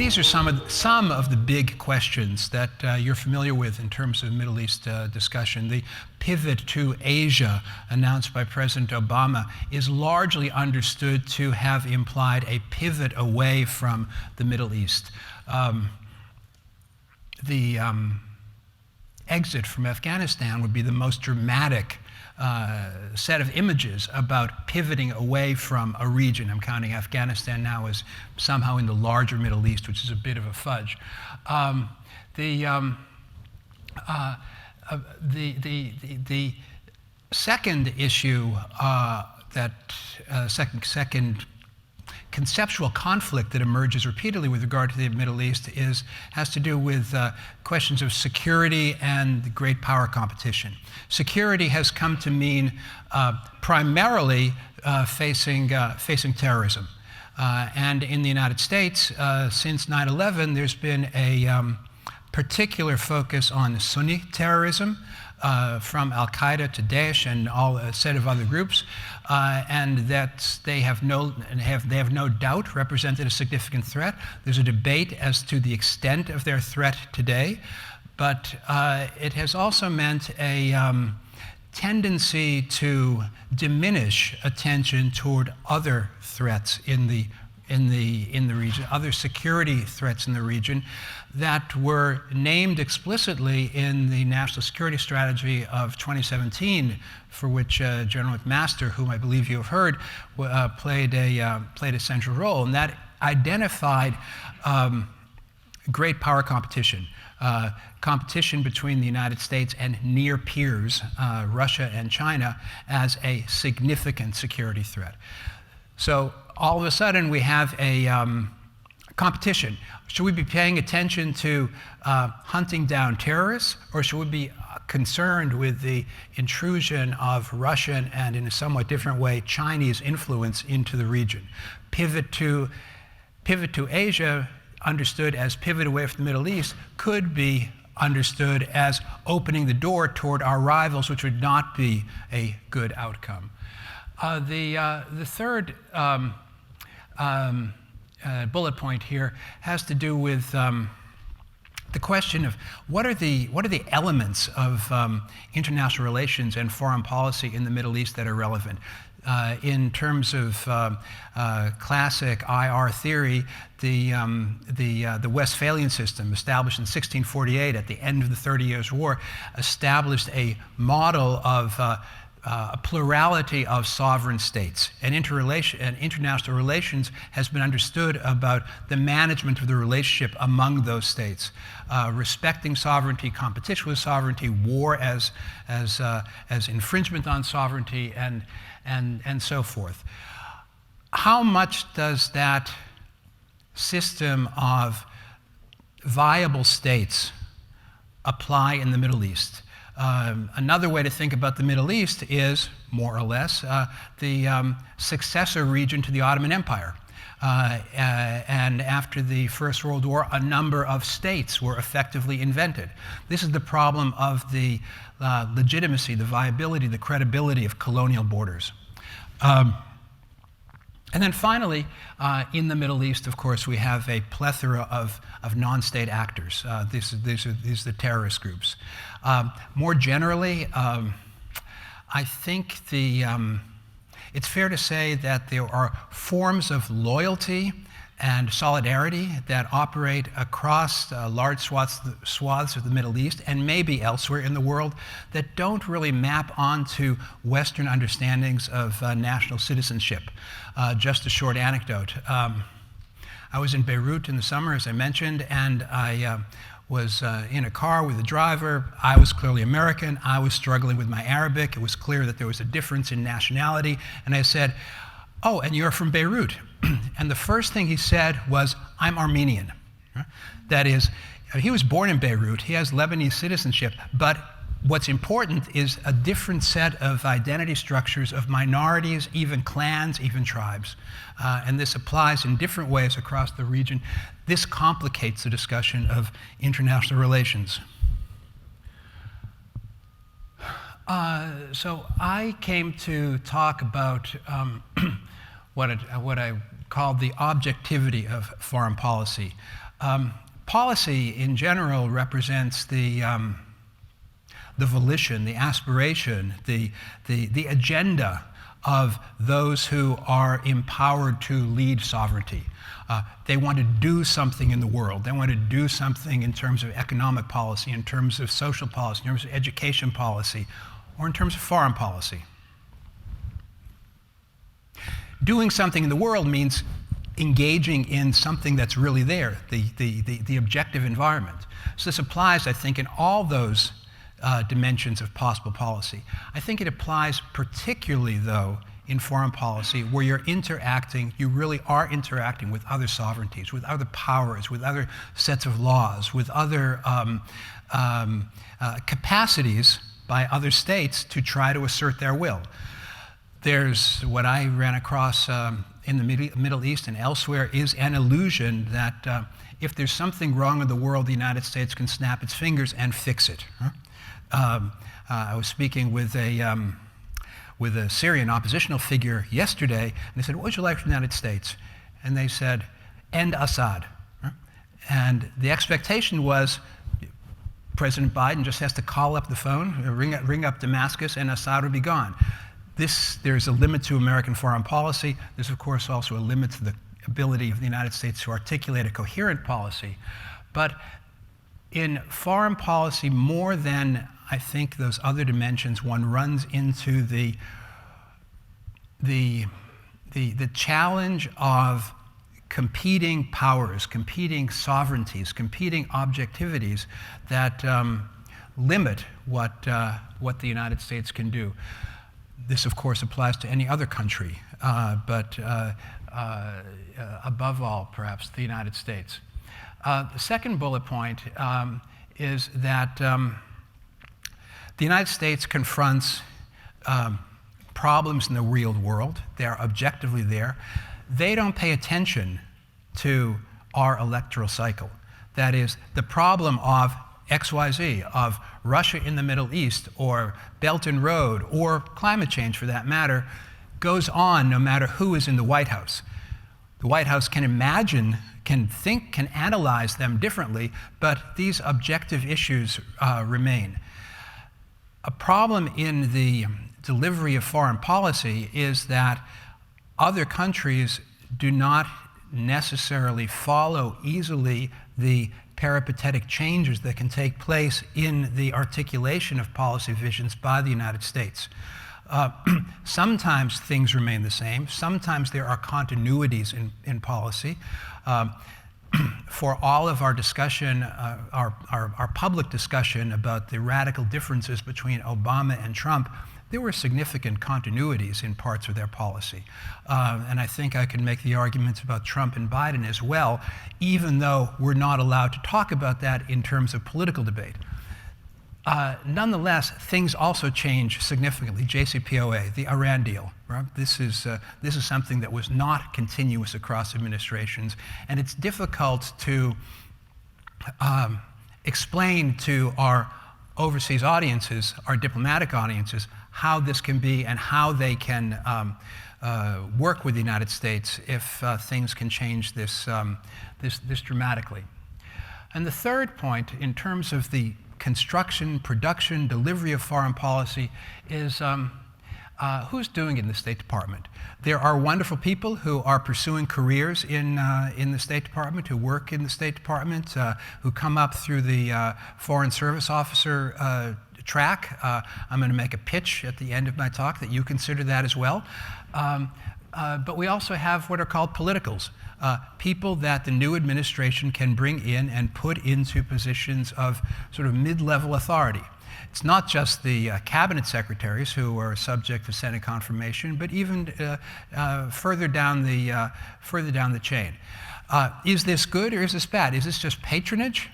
these are some of the big questions that you're familiar with in terms of Middle East discussion. The pivot to Asia announced by President Obama is largely understood to have implied a pivot away from the Middle East. The exit from Afghanistan would be the most dramatic set of images about pivoting away from a region. I'm counting Afghanistan now as somehow in the larger Middle East, which is a bit of a fudge. The second issue second conceptual conflict that emerges repeatedly with regard to the Middle East has to do with questions of security and great power competition. Security has come to mean primarily facing terrorism. And in the United States, since 9/11, there's been a particular focus on Sunni terrorism, from Al-Qaeda to Daesh and a set of other groups, and that they have no doubt represented a significant threat. There's a debate as to the extent of their threat today, but it has also meant a tendency to diminish attention toward other threats in the region, other security threats in the region that were named explicitly in the National Security Strategy of 2017, for which General McMaster, whom I believe you have heard, played a central role, and that identified great power competition. Competition between the United States and near peers, Russia and China, as a significant security threat. So all of a sudden we have a competition. Should we be paying attention to hunting down terrorists, or should we be concerned with the intrusion of Russian and, in a somewhat different way, Chinese influence into the region? Pivot to Asia, understood as pivot away from the Middle East, could be understood as opening the door toward our rivals, which would not be a good outcome. The third bullet point here has to do with the question of what are the elements of international relations and foreign policy in the Middle East that are relevant. In terms of classic IR theory, the Westphalian system, established in 1648 at the end of the 30 Years' War, established a model of a plurality of sovereign states. And international relations has been understood about the management of the relationship among those states, respecting sovereignty, competition with sovereignty, war as infringement on sovereignty, and so forth. How much does that system of viable states apply in the Middle East? Another way to think about the Middle East is, more or less, the successor region to the Ottoman Empire. And after the First World War, a number of states were effectively invented. This is the problem of the legitimacy, the viability, the credibility of colonial borders. And then finally, in the Middle East, of course, we have a plethora of non-state actors. These are the terrorist groups. More generally, I think it's fair to say that there are forms of loyalty and solidarity that operate across large swaths of the Middle East and maybe elsewhere in the world that don't really map onto Western understandings of national citizenship. Just a short anecdote. I was in Beirut in the summer, as I mentioned, and I was in a car with a driver. I was clearly American. I was struggling with my Arabic. It was clear that there was a difference in nationality. And I said, "Oh, and you're from Beirut?" And the first thing he said was, "I'm Armenian." That is, he was born in Beirut. He has Lebanese citizenship. But what's important is a different set of identity structures of minorities, even clans, even tribes. And this applies in different ways across the region. This complicates the discussion of international relations. So I came to talk about what I called the objectivity of foreign policy. Policy in general represents the volition, the aspiration, the agenda of those who are empowered to lead sovereignty. They want to do something in the world. They want to do something in terms of economic policy, in terms of social policy, in terms of education policy, or in terms of foreign policy. Doing something in the world means engaging in something that's really there, the objective environment. So this applies, I think, in all those dimensions of possible policy. I think it applies particularly, though, in foreign policy, where you really are interacting with other sovereignties, with other powers, with other sets of laws, with other capacities by other states to try to assert their will. There's what I ran across in the Middle East and elsewhere is an illusion that if there's something wrong in the world, the United States can snap its fingers and fix it. I was speaking with a Syrian oppositional figure yesterday, and they said, "What would you like from the United States?" And they said, "End Assad." And the expectation was President Biden just has to call up the phone, ring up Damascus, and Assad would be gone. There's a limit to American foreign policy. There's, of course, also a limit to the ability of the United States to articulate a coherent policy. But in foreign policy, more than I think those other dimensions, one runs into the challenge of competing powers, competing sovereignties, competing objectivities that limit what the United States can do. This, of course, applies to any other country, but above all, perhaps, the United States. The second bullet point is that the United States confronts problems in the real world. They're objectively there. They don't pay attention to our electoral cycle. That is, the problem of XYZ, of Russia in the Middle East, or Belt and Road, or climate change for that matter, goes on no matter who is in the White House. The White House can imagine, can think, can analyze them differently, but these objective issues remain. A problem in the delivery of foreign policy is that other countries do not necessarily follow easily the peripatetic changes that can take place in the articulation of policy visions by the United States. Sometimes things remain the same. Sometimes there are continuities in policy. For all of our discussion, our public discussion about the radical differences between Obama and Trump, there were significant continuities in parts of their policy. And I think I can make the arguments about Trump and Biden as well, even though we're not allowed to talk about that in terms of political debate. Nonetheless, things also change significantly. JCPOA, the Iran deal, right? This is something that was not continuous across administrations, and it's difficult to explain to our overseas audiences, our diplomatic audiences, how this can be and how they can work with the United States if things can change this dramatically. And the third point, in terms of the construction, production, delivery of foreign policy, is who's doing it in the State Department. There are wonderful people who are pursuing careers in the State Department, who work in the State Department, who come up through the Foreign Service Officer track. I'm going to make a pitch at the end of my talk that you consider that as well. But we also have what are called politicals, people that the new administration can bring in and put into positions of sort of mid-level authority. It's not just the cabinet secretaries who are subject to Senate confirmation, but even further down the chain. Is this good or is this bad? Is this just patronage?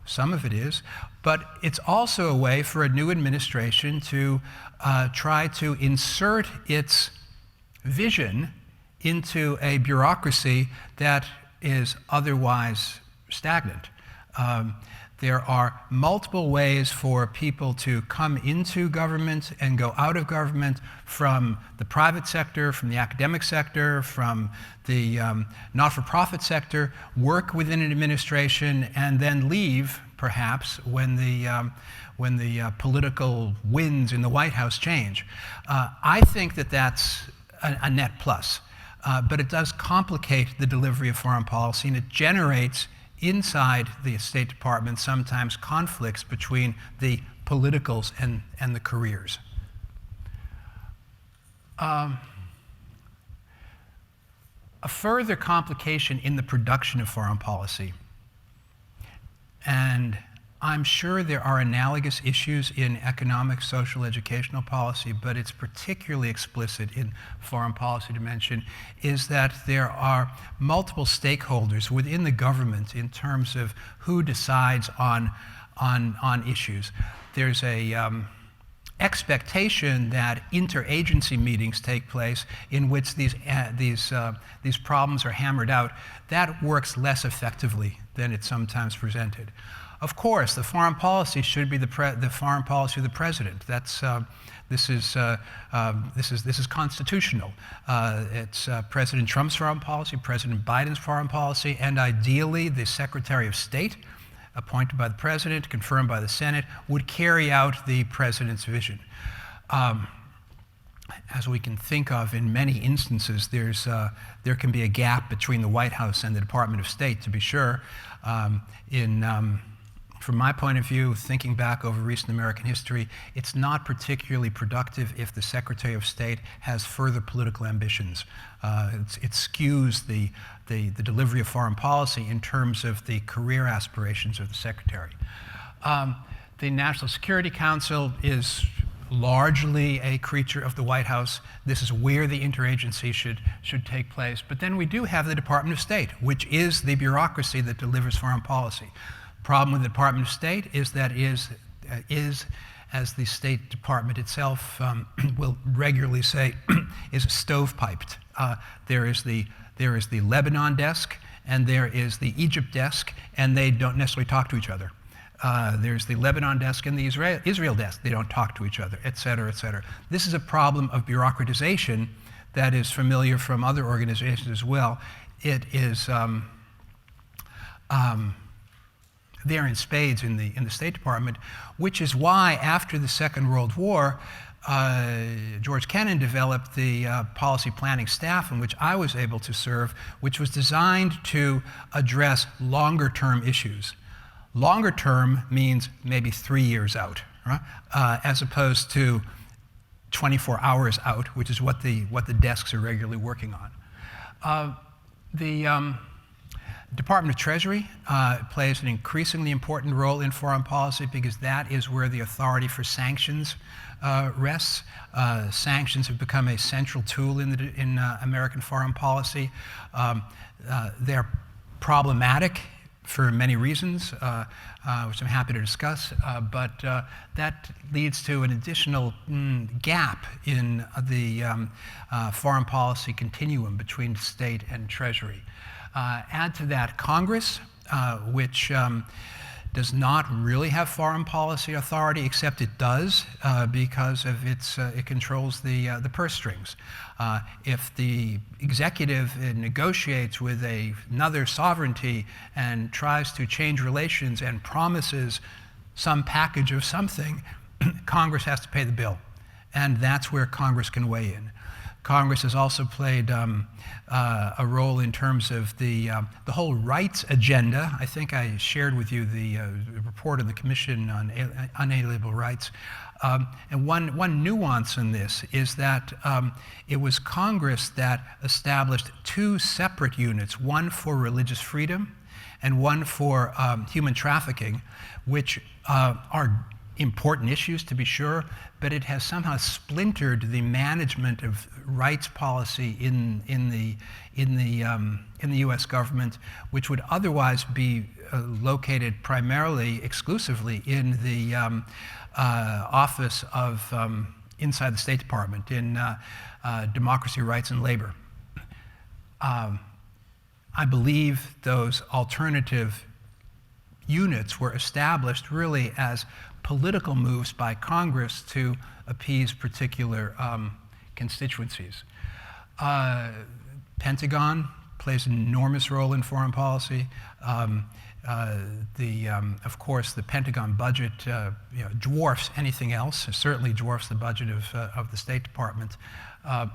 Some of it is, but it's also a way for a new administration to try to insert its vision into a bureaucracy that is otherwise stagnant. There are multiple ways for people to come into government and go out of government, from the private sector, from the academic sector, from the not-for-profit sector, work within an administration, and then leave, perhaps, when the political winds in the White House change. I think that that's a net plus, but it does complicate the delivery of foreign policy, and it generates inside the State Department sometimes conflicts between the politicals and the careers. A further complication in the production of foreign policy, and I'm sure there are analogous issues in economic, social, educational policy, but it's particularly explicit in foreign policy dimension, is that there are multiple stakeholders within the government in terms of who decides on issues. There's a expectation that interagency meetings take place in which these problems are hammered out. That works less effectively than it's sometimes presented. Of course, the foreign policy should be the foreign policy of the president. This is constitutional. It's President Trump's foreign policy, President Biden's foreign policy, and ideally the Secretary of State, appointed by the president, confirmed by the Senate, would carry out the president's vision. As we can think of in many instances, there can be a gap between the White House and the Department of State, to be sure. From my point of view, thinking back over recent American history, it's not particularly productive if the Secretary of State has further political ambitions. It skews the delivery of foreign policy in terms of the career aspirations of the Secretary. The National Security Council is largely a creature of the White House. This is where the interagency should take place. But then we do have the Department of State, which is the bureaucracy that delivers foreign policy. Problem with the Department of State is that is, as the State Department itself will regularly say, is stovepiped. There is the Lebanon desk, and there is the Egypt desk, and they don't necessarily talk to each other. There's the Lebanon desk and the Israel desk. They don't talk to each other, et cetera, et cetera. This is a problem of bureaucratization that is familiar from other organizations as well. It is there in spades in the State Department, which is why after the Second World War, George Kennan developed the policy planning staff in which I was able to serve, which was designed to address longer-term issues. Longer term means maybe 3 years out, right? As opposed to 24 hours out, which is what the desks are regularly working on. The Department of Treasury plays an increasingly important role in foreign policy because that is where the authority for sanctions rests. Sanctions have become a central tool in American foreign policy. They're problematic for many reasons, which I'm happy to discuss, but that leads to an additional gap in the foreign policy continuum between state and Treasury. Add to that Congress, which does not really have foreign policy authority, except it does because of it controls the purse strings. If the executive negotiates with another sovereignty and tries to change relations and promises some package of something, Congress has to pay the bill. And that's where Congress can weigh in. Congress has also played a role in terms of the whole rights agenda. I think I shared with you the report of the Commission on Unalienable Rights. And one nuance in this is that it was Congress that established two separate units, one for religious freedom and one for human trafficking, which are important issues, to be sure, but it has somehow splintered the management of rights policy in the U.S. government, which would otherwise be located primarily, exclusively in the office of inside the State Department in democracy, rights, and labor. I believe those alternative units were established really as political moves by Congress to appease particular constituencies. Pentagon plays an enormous role in foreign policy. Of course, the Pentagon budget dwarfs anything else. It certainly dwarfs the budget of the State Department. The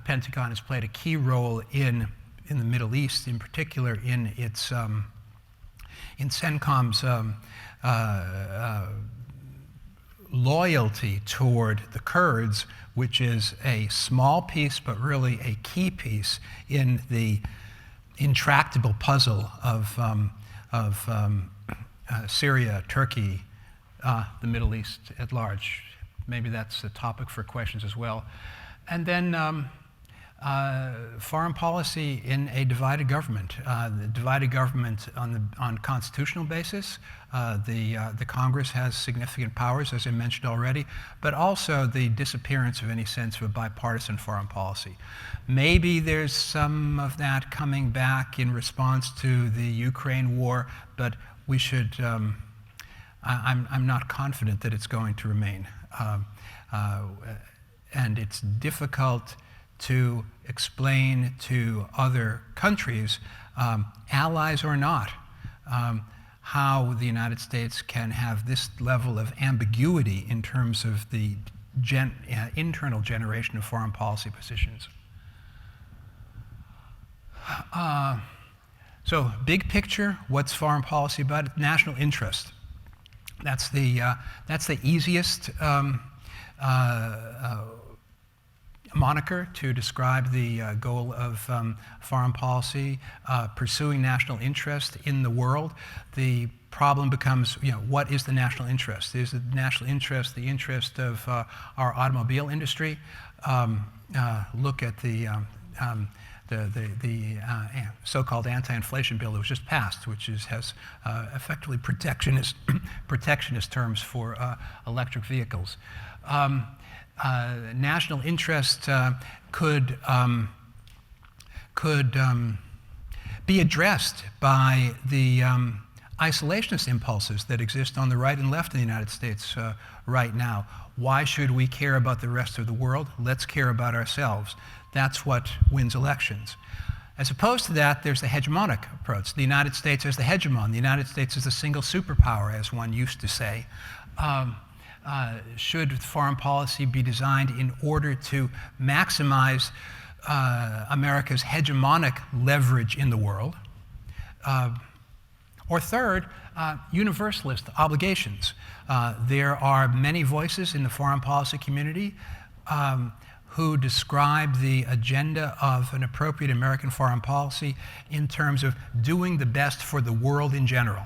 Pentagon has played a key role in the Middle East, in particular in its in CENTCOM's loyalty toward the Kurds, which is a small piece but really a key piece in the intractable puzzle of Syria, Turkey, the Middle East at large. Maybe that's a topic for questions as well. And then foreign policy in a divided government. The divided government on constitutional basis. The Congress has significant powers, as I mentioned already, but also the disappearance of any sense of a bipartisan foreign policy. Maybe there's some of that coming back in response to the Ukraine war, but we should, I'm not confident that it's going to remain. And it's difficult to explain to other countries, allies or not, how the United States can have this level of ambiguity in terms of the internal generation of foreign policy positions. So, big picture, what's foreign policy about? National interest. That's the easiest moniker to describe the goal of foreign policy, pursuing national interest in the world. The problem becomes, what is the national interest? Is the national interest the interest of our automobile industry? Look at the so-called anti-inflation bill that was just passed, which has effectively protectionist terms for electric vehicles. National interest could be addressed by the isolationist impulses that exist on the right and left in the United States right now. Why should we care about the rest of the world? Let's care about ourselves. That's what wins elections. As opposed to that, there's the hegemonic approach. The United States as the hegemon. The United States is a single superpower, as one used to say. Should foreign policy be designed in order to maximize America's hegemonic leverage in the world? Or third, universalist obligations. There are many voices in the foreign policy community who describe the agenda of an appropriate American foreign policy in terms of doing the best for the world in general.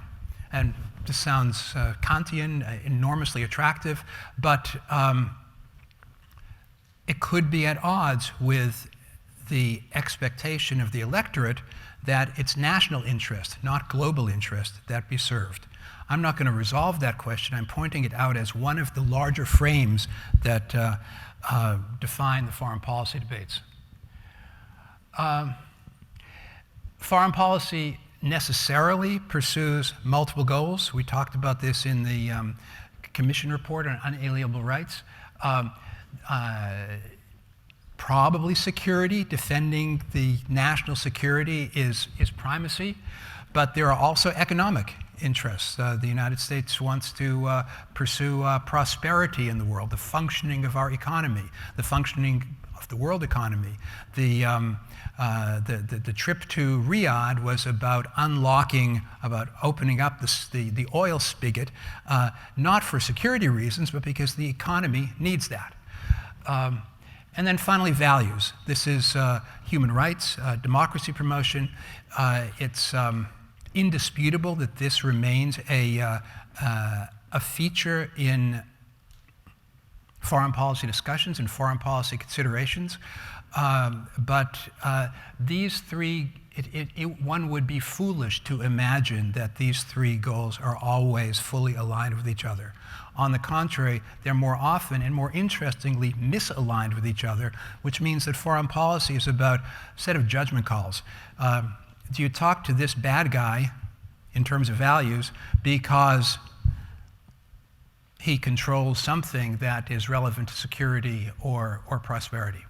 And this sounds Kantian, enormously attractive, but it could be at odds with the expectation of the electorate that it's national interest, not global interest, that be served. I'm not going to resolve that question. I'm pointing it out as one of the larger frames that define the foreign policy debates. Foreign policy necessarily pursues multiple goals. We talked about this in the Commission report on unalienable rights. Probably security, defending the national security is primacy, but there are also economic interests. The United States wants to pursue prosperity in the world, the functioning of our economy, the functioning of the world economy. The trip to Riyadh was about opening up the oil spigot, not for security reasons, but because the economy needs that. And then finally, values. This is human rights, democracy promotion. It's indisputable that this remains a feature in foreign policy discussions and foreign policy considerations. But these three, one would be foolish to imagine that these three goals are always fully aligned with each other. On the contrary, they're more often and more interestingly misaligned with each other, which means that foreign policy is about a set of judgment calls. Do you talk to this bad guy in terms of values because he controls something that is relevant to security or prosperity.